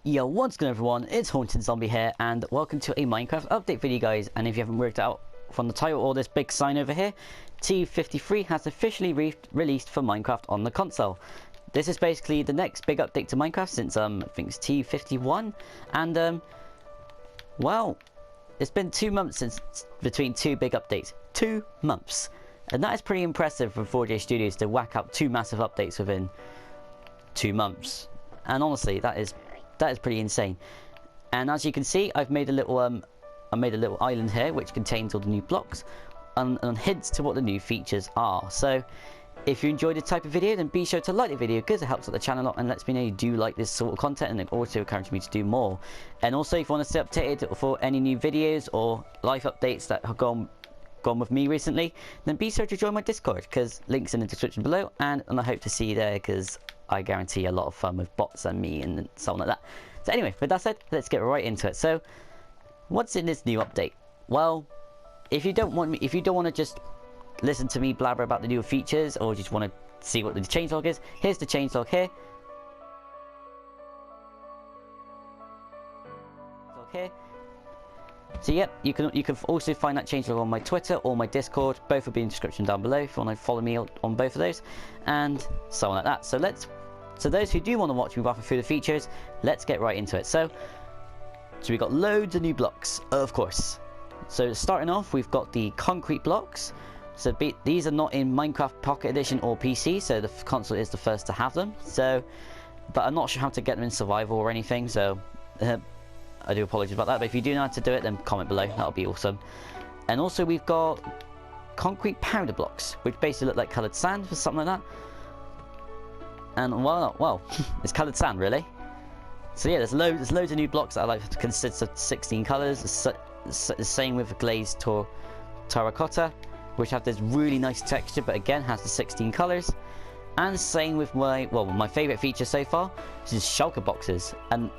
Yo, what's going on everyone, it's Haunted Zombie here, and welcome to a Minecraft update video guys. And if you haven't worked out from the title or this big sign over here, TU53 has officially released for Minecraft on the console. This is basically the next big update to Minecraft since I think it's TU51, and well, it's been 2 months since between two big updates. 2 months, and that is pretty impressive for 4J Studios to whack out 2 massive updates within 2 months. And honestly, that is pretty insane. And as you can see, I've made a little island here which contains all the new blocks and hints to what the new features are. So if you enjoyed this type of video, then be sure to like the video because it helps out the channel a lot and lets me know you do like this sort of content, and it also encourages me to do more. And also, if you want to stay updated for any new videos or life updates that have gone with me recently, then be sure to join my Discord, because links in the description below, and I hope to see you there because I guarantee a lot of fun with bots and me and so on like that. So anyway, with that said, let's get right into it. So what's in this new update? Well, if you don't want to just listen to me blabber about the new features, or just want to see what the changelog is, here's the changelog here. So yep, you can also find that changelog on my Twitter or my Discord. Both will be in the description down below if you want to follow me on both of those, and so on like that. So those who do want to watch me waffle through the features, let's get right into it. So we got loads of new blocks, of course. So starting off, we've got the concrete blocks. So these are not in Minecraft Pocket Edition or PC, so the console is the first to have them. So, but I'm not sure how to get them in survival or anything, so I do apologize about that. But if you do know how to do it, then comment below, that'll be awesome. And also we've got concrete powder blocks, which basically look like coloured sand or something like that. And well, it's coloured sand really. So yeah, there's loads of new blocks that I like to consist of 16 colours. The same with glazed terracotta, which have this really nice texture, but again has the 16 colours. And the same with my favourite feature so far, which is shulker boxes. And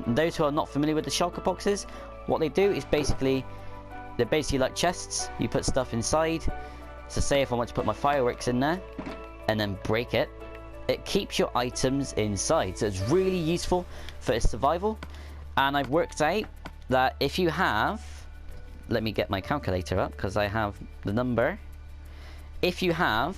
those who are not familiar with the shulker boxes, what they do is they're basically like chests. You put stuff inside. So say if I want to put my fireworks in there and then break it, it keeps your items inside. So it's really useful for its survival. And I've worked out that if you have, let me get my calculator up because I have the number. If you have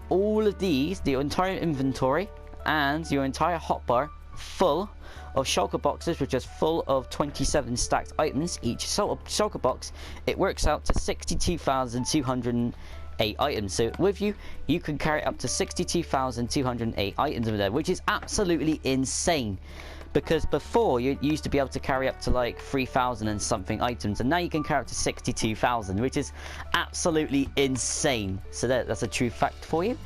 all of these, the entire inventory and your entire hotbar full of shulker boxes, which is full of 27 stacked items each shulker box, it works out to 62,208 items. So with you can carry up to 62,208 items over there, which is absolutely insane. Because before you used to be able to carry up to like 3,000 and something items, and now you can carry up to 62,000, which is absolutely insane. So that's a true fact for you,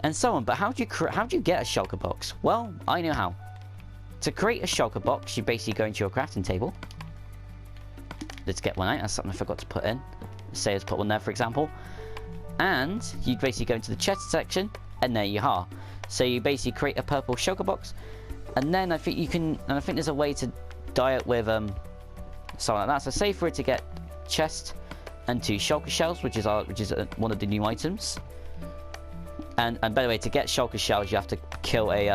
and so on. But how do you get a shulker box? Well, I know how. To create a shulker box, you basically go into your crafting table. Let's get one out. That's something I forgot to put in. Say let's put one there, for example. And you basically go into the chest section, and there you are. So you basically create a purple shulker box. And then I think there's a way to dye it with something like that. So say for it to get chest and 2 shulker shells, which is one of the new items. And by the way, to get shulker shells, you have to kill a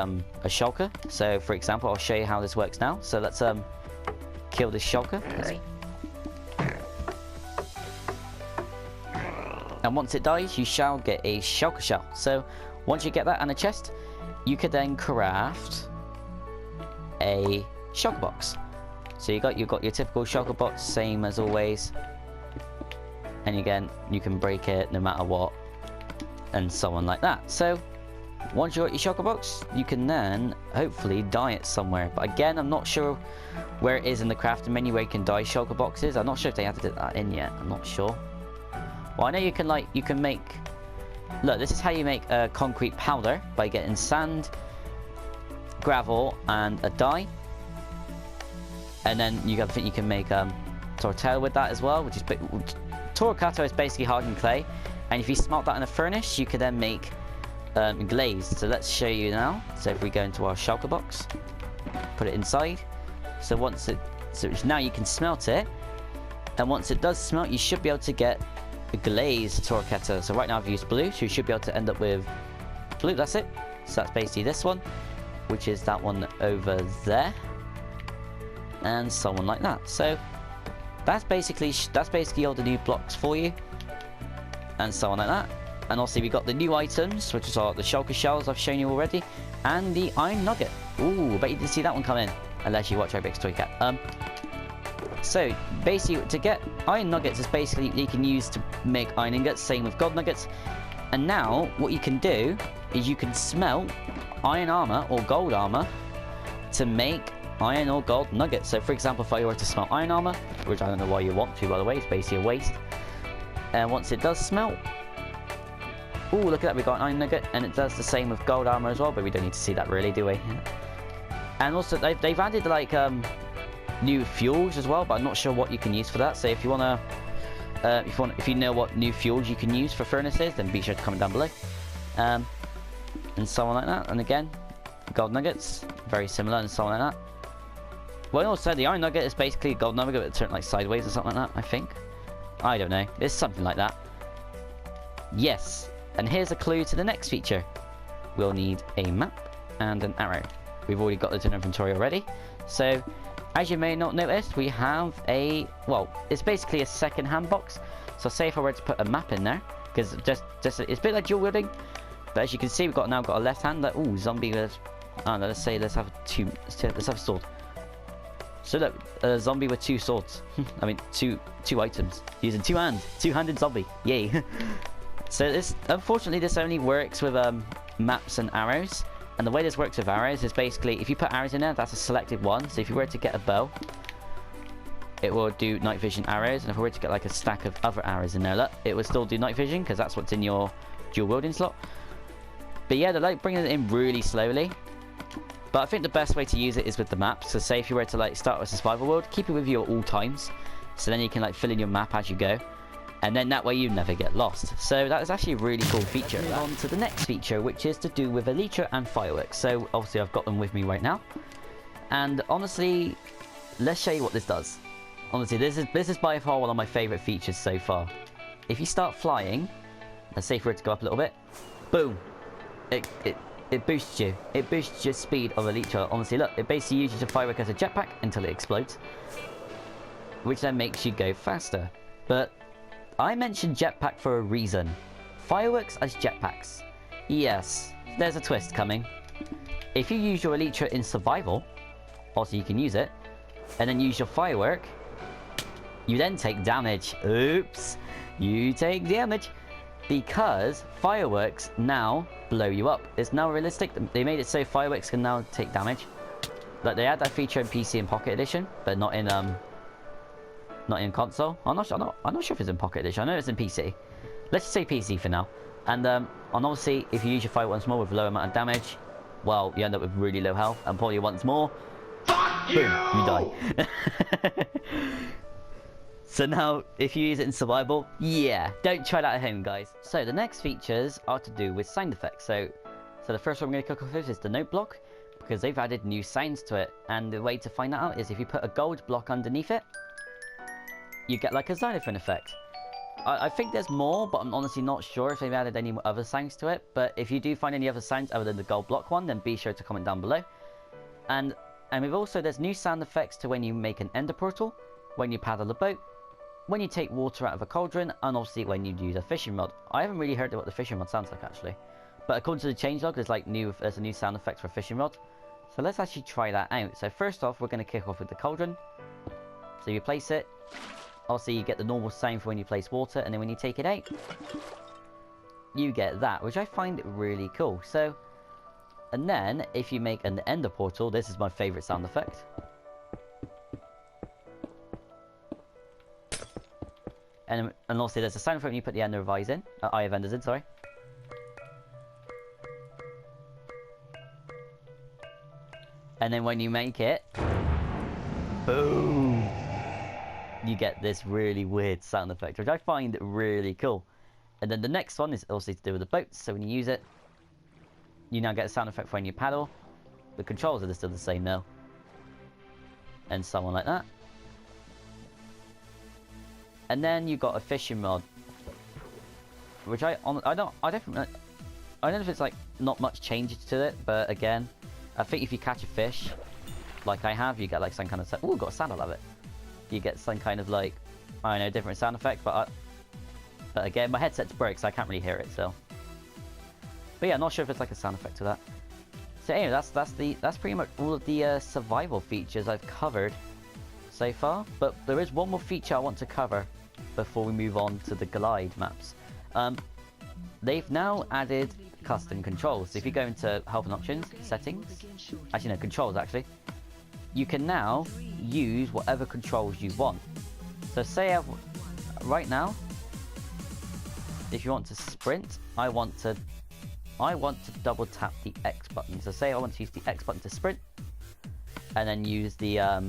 shulker. So for example, I'll show you how this works now. So let's kill this shulker. And once it dies, you shall get a shulker shell. So once you get that and a chest, you could then craft a shulker box. So you've got your typical shulker box, same as always, and again you can break it no matter what, and so on like that. So once you got your shulker box, you can then hopefully dye it somewhere. But again, I'm not sure where it is in the crafting menu where you can dye shulker boxes. I'm not sure if they have to do that in yet. I'm not sure. Well, I know you can make. Look, this is how you make a concrete powder, by getting sand, gravel and a dye, and then I think you can make tortilla with that as well, which is terracotta is basically hardened clay, and if you smelt that in a furnace, you could then make glazed. So let's show you now. So if we go into our shulker box, put it inside. So now you can smelt it, and once it does smelt, you should be able to get a glazed terracotta. So right now I've used blue, so you should be able to end up with blue. That's it. So that's basically this one. which is that one over there, and someone like that. So that's basically all the new blocks for you, and so on like that. And also we got the new items, which are the shulker shells I've shown you already, and the iron nugget. Ooh, bet you didn't see that one come in, unless you watch Robix Toy Cat. So basically, to get iron nuggets is basically you can use to make iron ingots. Same with gold nuggets. And now what you can do is you can smelt iron armor or gold armor to make iron or gold nuggets. So for example, if I were to smelt iron armor, which I don't know why you want to, by the way, it's basically a waste. And once it does smelt, ooh, look at that, we got an iron nugget, and it does the same with gold armor as well, but we don't need to see that really, do we? And also they've added like new fuels as well, but I'm not sure what you can use for that. So if you wanna if you know what new fuels you can use for furnaces, then be sure to comment down below. And so on like that. And again, gold nuggets, very similar, and so on like that. Well, also the iron nugget is basically a gold nugget but turned like sideways or something like that, I think. I don't know, it's something like that. Yes, and here's a clue to the next feature. We'll need a map and an arrow. We've already got those in inventory already. So as you may not notice, we have a, well, it's basically a second hand box. So say if I were to put a map in there, because just it's a bit like dual wielding, but as you can see, we've now got a left hand. Like, ooh, zombie. I don't know, let's have a sword. So look, a zombie with two swords. I mean, two items using two hands, two-handed zombie. Yay! So this, unfortunately, this only works with maps and arrows. And the way this works with arrows is basically, if you put arrows in there, that's a selected one. So if you were to get a bow, it will do night vision arrows. And if we were to get like a stack of other arrows in there, look, it would still do night vision, because that's what's in your dual wielding slot. But yeah, they're like bringing it in really slowly. But I think the best way to use it is with the map. So say if you were to like start with survival world, keep it with you at all times. So then you can like fill in your map as you go. And then that way you never get lost. So that is actually a really cool feature. Move on to the next feature, which is to do with elytra and fireworks. So obviously I've got them with me right now. And honestly, let's show you what this does. Honestly, this is by far one of my favourite features so far. If you start flying, let's say if we were to go up a little bit, boom, it boosts you. It boosts your speed of elytra. Honestly, look, it basically uses a firework as a jetpack until it explodes, which then makes you go faster. But I mentioned jetpack for a reason. Fireworks as jetpacks. Yes, there's a twist coming. If you use your elytra in survival, also you can use it, and then use your firework, you then take damage. Oops, you take damage. Because fireworks now blow you up. It's now realistic. They made it so fireworks can now take damage. Like they had that feature in PC and Pocket Edition, but not in console. I'm not sure if it's in Pocket Edition. I know it's in PC. Let's just say PC for now. And obviously, if you use your fire once more with a low amount of damage, well, you end up with really low health. And probably once more, boom, you die. So now, if you use it in survival, yeah, don't try that at home, guys. So the next features are to do with sound effects. So the first one I'm going to kick off with is the note block, because they've added new sounds to it. And the way to find that out is if you put a gold block underneath it, you get like a xylophone effect. I think there's more, but I'm honestly not sure if they've added any other sounds to it. But if you do find any other sounds other than the gold block one, then be sure to comment down below. And we've also, there's new sound effects to when you make an ender portal, when you paddle a boat, when you take water out of a cauldron, and obviously when you use a fishing rod. I haven't really heard what the fishing rod sounds like actually. But according to the changelog, there's a new sound effect for a fishing rod. So let's actually try that out. So first off, we're going to kick off with the cauldron. So you place it. Obviously you get the normal sound for when you place water, and then when you take it out, you get that, which I find really cool. So, and then if you make an ender portal, this is my favourite sound effect. And also there's a sound effect when you put the ender of eyes in, eye of enders in, sorry. And then when you make it, boom, you get this really weird sound effect, which I find really cool. And then the next one is also to do with the boats. So when you use it, you now get a sound effect for when you paddle. The controls are still the same though, and so on like that. And then you got a fishing rod, which I don't know if it's like not much changes to it, but again, I think if you catch a fish, like I have, you get like some kind of... Ooh, got a sound, I love it. You get some kind of like, I don't know, different sound effect, but again, my headset's broke, so I can't really hear it, so. But yeah, I'm not sure if it's like a sound effect to that. So anyway, that's pretty much all of the survival features I've covered so far. But there is one more feature I want to cover before we move on to the glide maps. They've now added custom controls. So if you go into health and options, settings, actually no, controls actually, you can now use whatever controls you want. So say right now, if you want to sprint, I want to double tap the X button. So say I want to use the X button to sprint, and then use the I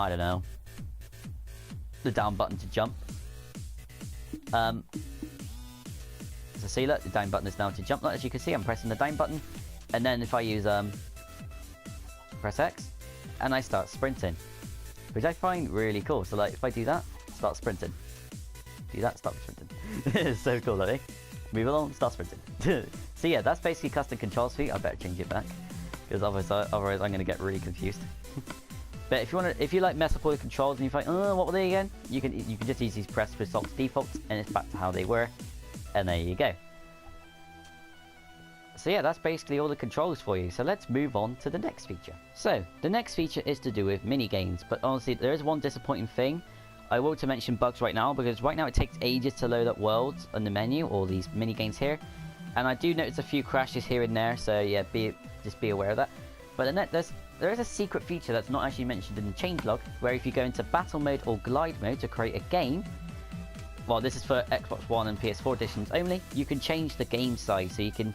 don't know, the down button to jump. So see, look, the down button is now to jump. Look, as you can see, I'm pressing the down button, and then if I use press X, and I start sprinting, which I find really cool. So like, if I do that, start sprinting. Do that, start sprinting. It's so cool, don't they? Move along, start sprinting. So yeah, that's basically custom controls feet. I better change it back, because otherwise I'm gonna get really confused. But if you like mess up all the controls and you think, oh, what were they again? You can just easily press results default, and it's back to how they were, and there you go. So yeah, that's basically all the controls for you. So let's move on to the next feature. So the next feature is to do with mini games, but honestly, there is one disappointing thing. I will to mention bugs right now, because right now it takes ages to load up worlds on the menu, or these mini games here. And I do notice a few crashes here and there, so yeah, just be aware of that. But there is a secret feature that's not actually mentioned in the changelog, where if you go into battle mode or glide mode to create a game, well, this is for Xbox One and PS4 editions only, you can change the game size, so you can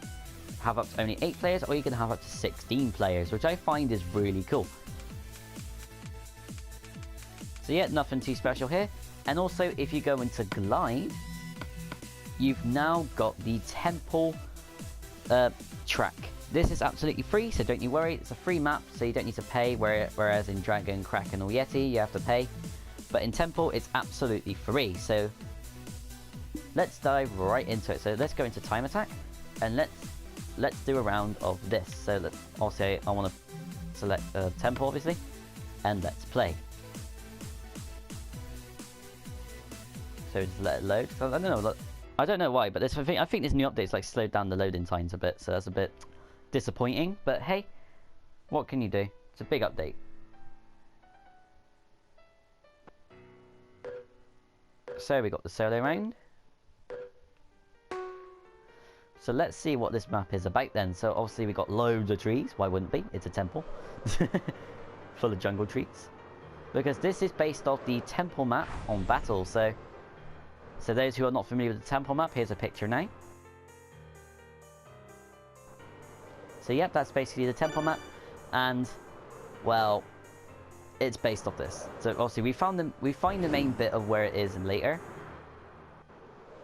have up to only 8 players, or you can have up to 16 players, which I find is really cool. So yeah, nothing too special here. And also, if you go into glide, you've now got the temple track. This is absolutely free, so don't you worry. It's a free map, so you don't need to pay, whereas in Dragon, Kraken or Yeti, you have to pay. But in Temple, it's absolutely free. So let's dive right into it. So let's go into Time Attack, and let's do a round of this. So I want to select Temple, obviously, and let's play. So just let it load. So I don't know why, but I think this new update's like slowed down the loading times a bit, so that's a bit disappointing. But hey, what can you do? It's a big update. So we got the solo round. So let's see what this map is about then. So obviously we got loads of trees. Why wouldn't be? It's a temple full of jungle trees. Because this is based off the temple map on Battle. So those who are not familiar with the temple map, here's a picture now. So yep, that's basically the temple map, and well, it's based off this. So obviously we find the main bit of where it is later,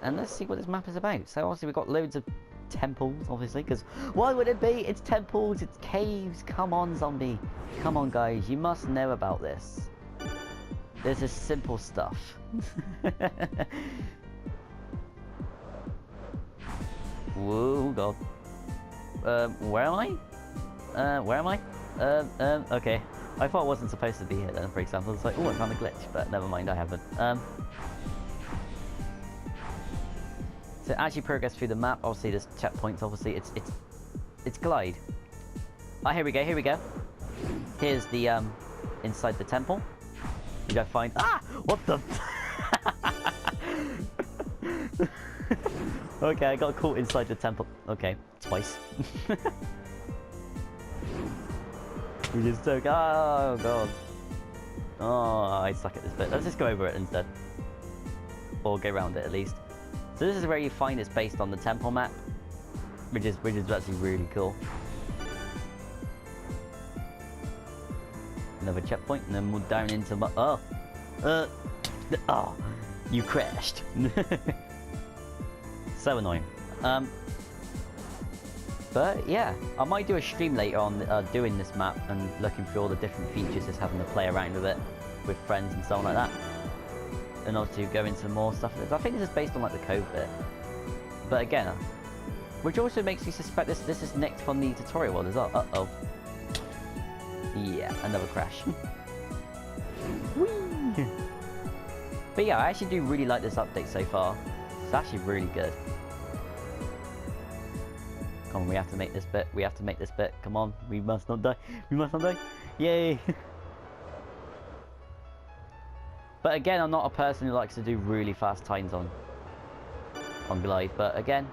and let's see what this map is about. So obviously we've got loads of temples, obviously, because why would it be? It's temples, it's caves. Come on, zombie. Come on, guys, you must know about this. This is simple stuff. Whoa, God. Where am I? Okay. I thought I wasn't supposed to be here then, for example. It's like, oh, I found a glitch, but never mind, I haven't. So as you progress through the map, obviously there's checkpoints, obviously it's glide. Ah, here we go. Here's the, inside the temple. You gotta find, what the? Okay, I got caught inside the temple. Okay, twice. We just took, oh god. Oh, I suck at this bit. Let's just go over it instead. Or go around it at least. So this is where you find it's based on the temple map, which is actually really cool. Another checkpoint, and then we're down into my, you crashed. So annoying. But yeah, I might do a stream later on doing this map and looking through all the different features, just having to play around with it with friends and so on like that. And obviously go into more stuff. I think this is based on like the code bit. But again, which also makes me suspect this is next from the tutorial world as well. Uh-oh. Yeah, another crash. Whee! But yeah, I actually do really like this update so far. It's actually really good. Come on, we have to make this bit. We have to make this bit. Come on, we must not die. We must not die. Yay! But again, I'm not a person who likes to do really fast times on glide. But again,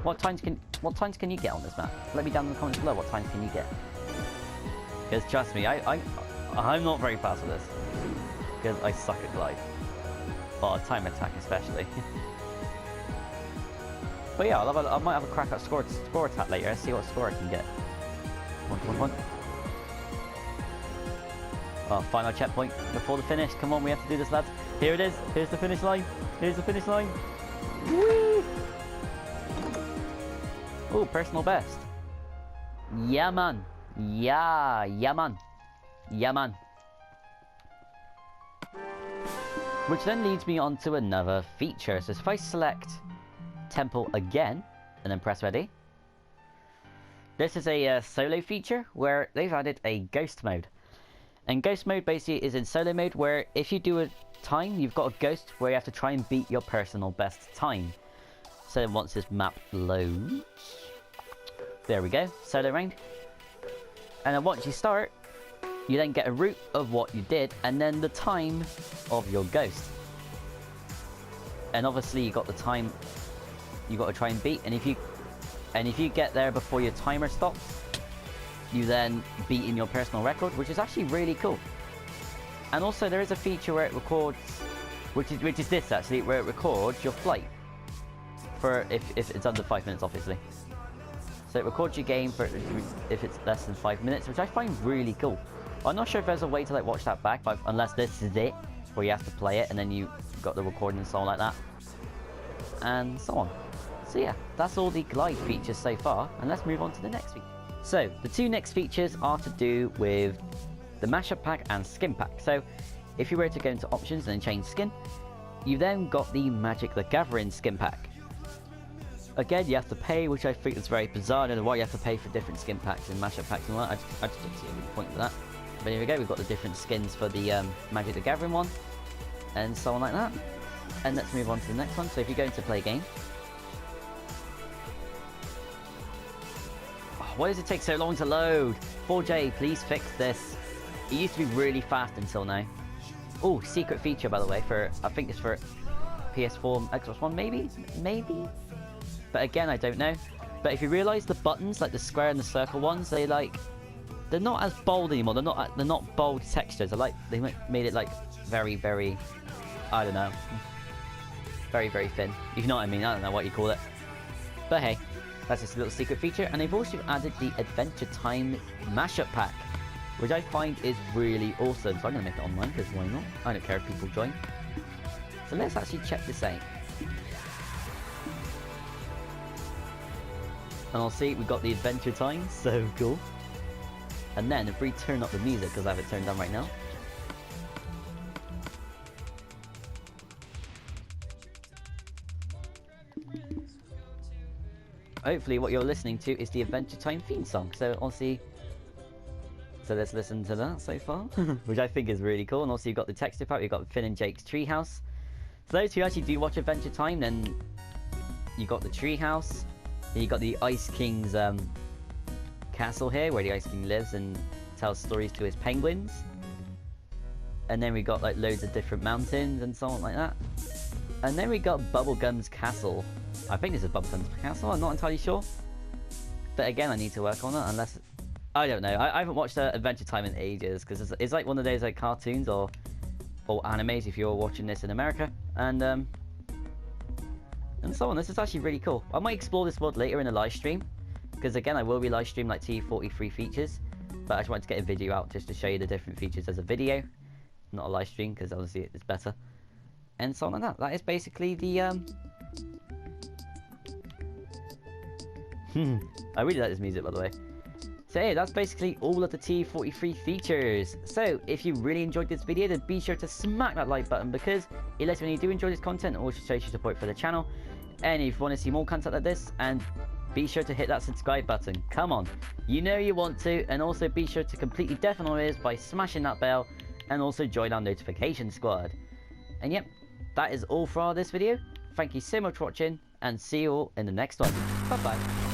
what times can you get on this map? Let me down in the comments below. What times can you get? Because trust me, I'm not very fast with this. Because I suck at glide. Or time attack especially. But yeah, I might have a crack at score attack later. Let's see what score I can get. One. Oh, final checkpoint before the finish. Come on, we have to do this, lads. Here it is. Here's the finish line. Here's the finish line. Whee! Oh, personal best. Yeah, man. Yeah, man. Yeah, man. Which then leads me on to another feature. So if I select Temple again, and then press ready. This is a solo feature where they've added a ghost mode. And ghost mode basically is in solo mode where if you do a time, you've got a ghost where you have to try and beat your personal best time. So once this map loads, there we go, solo round. And then once you start, you then get a route of what you did and then the time of your ghost. And obviously you got the time you got to try and beat, and if you get there before your timer stops, you then beat in your personal record, which is actually really cool. And also there is a feature where it records, which is this actually, where it records your flight for if it's under 5 minutes, obviously. So it records your game for if it's less than 5 minutes, which I find really cool. I'm not sure if there's a way to like watch that back, unless this is it, where you have to play it and then you got the recording and so on like that, and so on. So yeah, that's all the glide features so far, and let's move on to the next feature. So the two next features are to do with the mashup pack and skin pack. So if you were to go into options and then change skin, you then got the Magic the Gathering skin pack. Again, you have to pay, which I think is very bizarre. I don't know why you have to pay for different skin packs and mashup packs and all that. I just don't see any point with that. But here we go, we've got the different skins for the Magic the Gathering one, and so on like that. And let's move on to the next one. So if you go into play game, why does it take so long to load? 4J, please fix this. It used to be really fast until now. Oh, secret feature by the way, for I think it's for PS4, Xbox One, maybe? But again, I don't know. But if you realise the buttons, like the square and the circle ones, they're not as bold anymore. They're not bold textures. They made it like very, very, I don't know, very, very thin. If you know what I mean. I don't know what you call it. But hey, that's just a little secret feature. And they've also added the Adventure Time mashup pack, which I find is really awesome. So I'm going to make it online, because why not? I don't care if people join. So let's actually check this out. And I'll see, we've got the Adventure Time, so cool. And then if we turn up the music, because I have it turned on right now. Hopefully what you're listening to is the Adventure Time theme song. So obviously, so let's listen to that so far, which I think is really cool. And also you've got the texture pack, you've got Finn and Jake's treehouse. For those who actually do watch Adventure Time, then you got the treehouse. You got the Ice King's castle here, where the Ice King lives and tells stories to his penguins. And then we got like loads of different mountains and so on like that. And then we got Bubblegum's castle. I think this is Bubblegum's castle, I'm not entirely sure. But again, I need to work on it, unless... I don't know, I haven't watched Adventure Time in ages, because it's like one of those like cartoons or animes if you're watching this in America. And so on. This is actually really cool. I might explore this world later in a live stream, because again, I will be live streaming like TU53 features, but I just wanted to get a video out just to show you the different features as a video, not a live stream, because obviously it's better. And so on like that. That is basically the I really like this music, by the way. So yeah, that's basically all of the TU43 features. So if you really enjoyed this video, then be sure to smack that like button, because it lets me know you do enjoy this content and also shows your support for the channel. And if you want to see more content like this, and be sure to hit that subscribe button. Come on, you know you want to, and also be sure to completely deafen our ears by smashing that bell, and also join our notification squad. And yep, that is all for this video. Thank you so much for watching, and see you all in the next one. Bye bye.